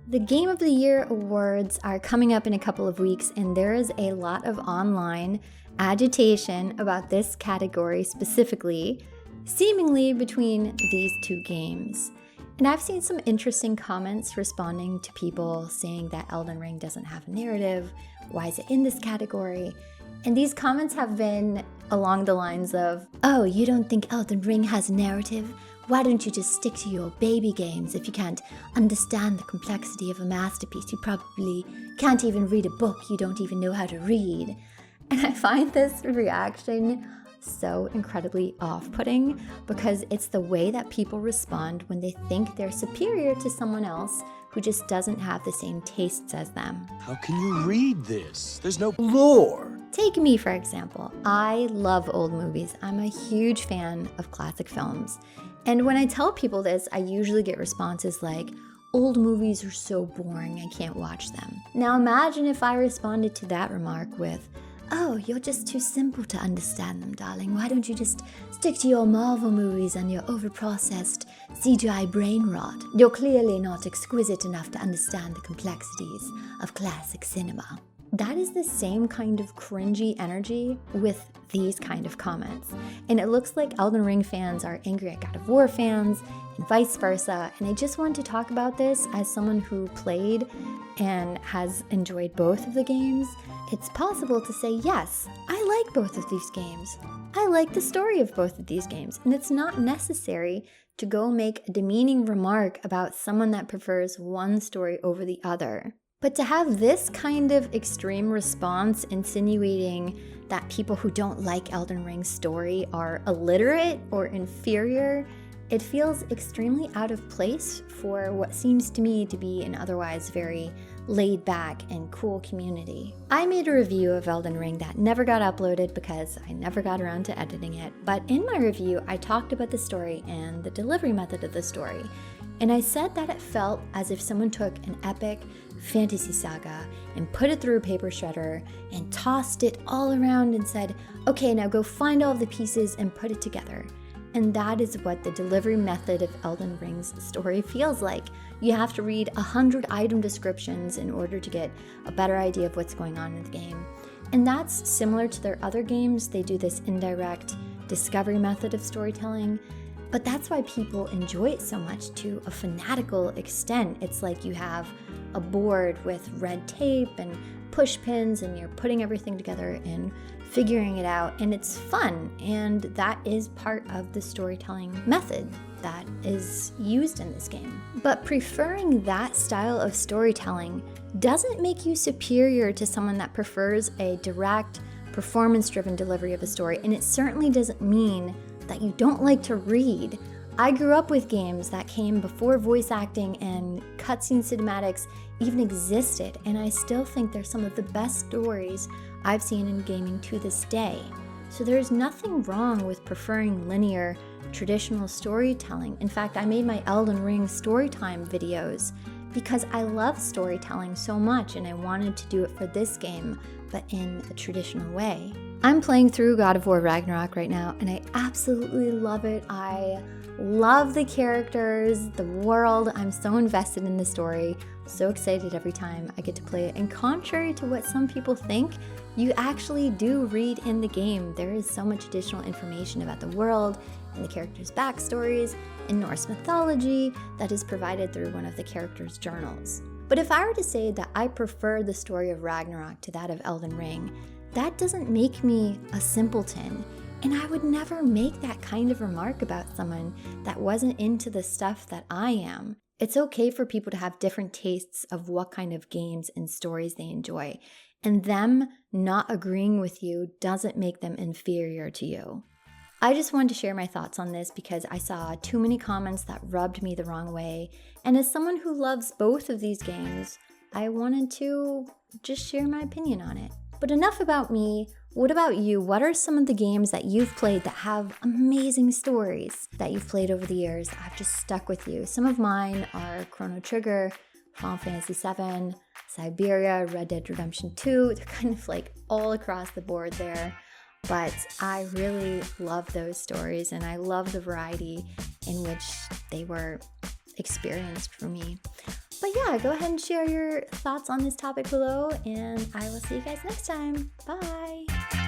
The Game of the Year awards are coming up in a couple of weeks, and there is a lot of online agitation about this category specifically, seemingly between these two games. And I've seen some interesting comments responding to people saying that Elden Ring doesn't have a narrative, why is it in this category? And these comments have been along the lines of, oh, you don't think Elden Ring has a narrative? Why don't you just stick to your baby games? If you can't understand the complexity of a masterpiece, you probably can't even read a book you don't even know how to read. And I find this reaction so incredibly off-putting because it's the way that people respond when they think they're superior to someone else who just doesn't have the same tastes as them. How can you read this? There's no lore. Take me, for example. I love old movies. I'm a huge fan of classic films. And when I tell people this, I usually get responses like, old movies are so boring, I can't watch them. Now imagine if I responded to that remark with, oh, you're just too simple to understand them, darling. Why don't you just stick to your Marvel movies and your overprocessed CGI brain rot? You're clearly not exquisite enough to understand the complexities of classic cinema. That is the same kind of cringy energy with these kind of comments. And it looks like Elden Ring fans are angry at God of War fans and vice versa. And I just want to talk about this as someone who played and has enjoyed both of the games. It's possible to say, yes, I like both of these games. I like the story of both of these games. And it's not necessary to go make a demeaning remark about someone that prefers one story over the other. But to have this kind of extreme response insinuating that people who don't like Elden Ring's story are illiterate or inferior, it feels extremely out of place for what seems to me to be an otherwise very laid back and cool community. I made a review of Elden Ring that never got uploaded because I never got around to editing it, but in my review I talked about the story and the delivery method of the story. And I said that it felt as if someone took an epic fantasy saga and put it through a paper shredder and tossed it all around and said, okay, now go find all the pieces and put it together. And that is what the delivery method of Elden Ring's story feels like. You have to read 100 item descriptions in order to get a better idea of what's going on in the game. And that's similar to their other games. They do this indirect discovery method of storytelling. But that's why people enjoy it so much to a fanatical extent. It's like you have a board with red tape and push pins and you're putting everything together and figuring it out, and it's fun, and that is part of the storytelling method that is used in this game. But preferring that style of storytelling doesn't make you superior to someone that prefers a direct, performance-driven delivery of a story, and it certainly doesn't mean that you don't like to read. I grew up with games that came before voice acting and cutscene cinematics even existed, and I still think they're some of the best stories I've seen in gaming to this day. So there's nothing wrong with preferring linear, traditional storytelling. In fact, I made my Elden Ring storytime videos because I love storytelling so much and I wanted to do it for this game, but in a traditional way. I'm playing through God of War Ragnarok right now, and I absolutely love it. I love the characters, the world. I'm so invested in the story. So excited every time I get to play it. And contrary to what some people think, you actually do read in the game. There is so much additional information about the world and the characters' backstories and Norse mythology that is provided through one of the characters' journals. But if I were to say that I prefer the story of Ragnarok to that of Elden Ring, that doesn't make me a simpleton. And I would never make that kind of remark about someone that wasn't into the stuff that I am. It's okay for people to have different tastes of what kind of games and stories they enjoy. And them not agreeing with you doesn't make them inferior to you. I just wanted to share my thoughts on this because I saw too many comments that rubbed me the wrong way. And as someone who loves both of these games, I wanted to just share my opinion on it. But enough about me. What about you? What are some of the games that you've played that have amazing stories that you've played over the years that have just stuck with you? Some of mine are Chrono Trigger, Final Fantasy VII, Siberia, Red Dead Redemption 2. They're kind of like all across the board there. But I really love those stories, and I love the variety in which they were experienced for me. But yeah, go ahead and share your thoughts on this topic below, and I will see you guys next time. Bye.